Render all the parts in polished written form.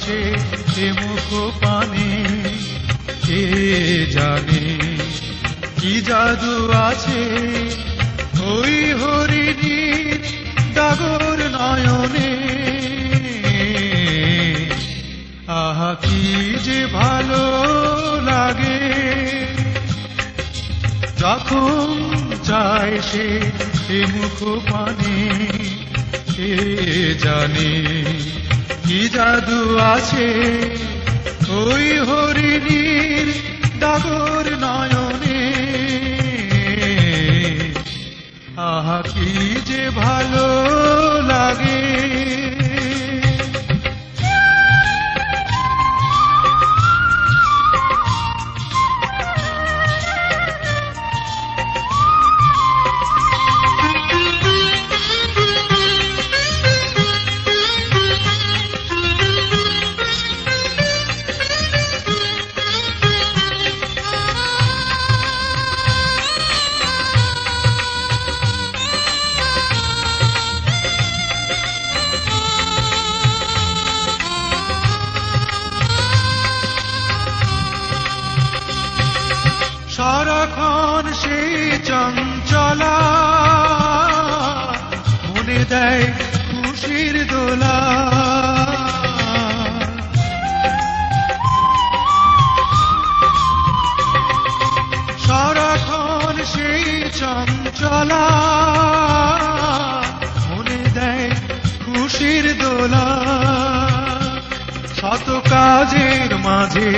সে এ মুখ পানে কে জানে কি জাদু আছে ওই হরিণীর ডাগর নয়নে। আহা কি যে ভালো লাগে যখন চায় সে এ মুখ পানে কে জানে কি জাদু আছে ওই হরিণীর ডাগর নয়নে। আহা কি যে ভালো লাগে। সারাক্ষণ সেই চঞ্চলা মনে দেয় খুশির দোলা। সারাক্ষণ সেই চঞ্চলা মনে দেয় খুশির দোলা। শত কাজের মাঝে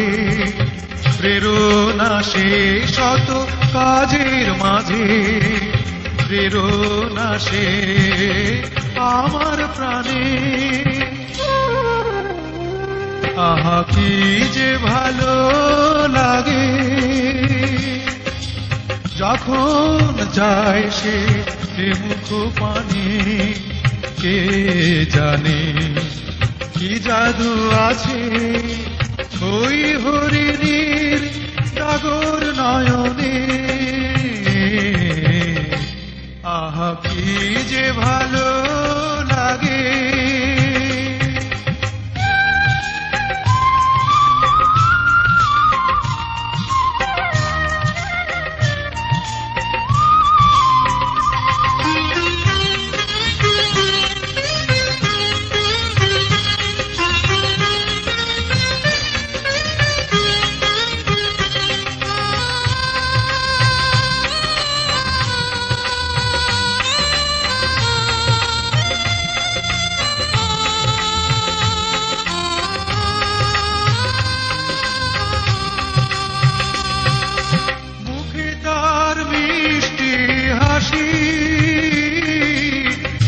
প্রেরণা সে শত কাজের মাঝে প্রেরণা সে আমার প্রাণে। আহা কি যে ভালো লাগে যখন যায় সে এ মুখ পানে কে জানে কি জাদু আছে ওই হরিণীর ডাগর নয়নে। আহা কি যে ভালো লাগে।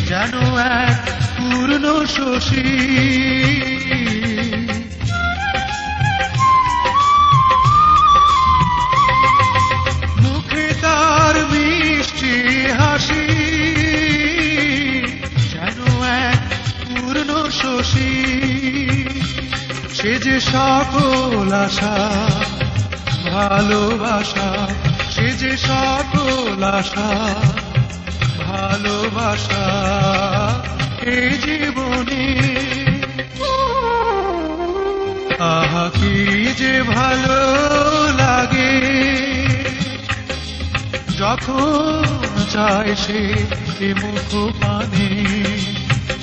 যেন এক পূর্ণ শশী মুখে তার মিষ্টি হাসি যেন এক পূর্ণ শশী। সে যে সকল আশা ভালোবাসা সে যে সকল আশা ভালোবাসা এই জীবনে। আহা কি যে ভালো লাগে যখন চায় সে এ মুখ পানে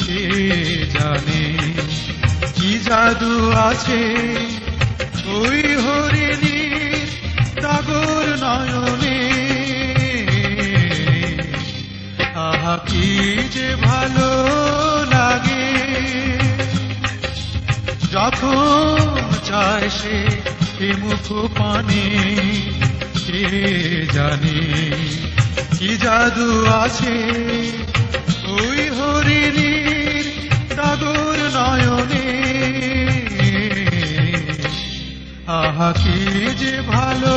কে জানে কি জাদু আছে ওই হরিণীর ডাগর নয়নে। আহা কি যে ভালো লাগে যখন চায় সে এ মুখ পানে কে জানে কি জাদু আছে ওই হরিণীর ডাগর নয়নে। আহা কি যে ভালো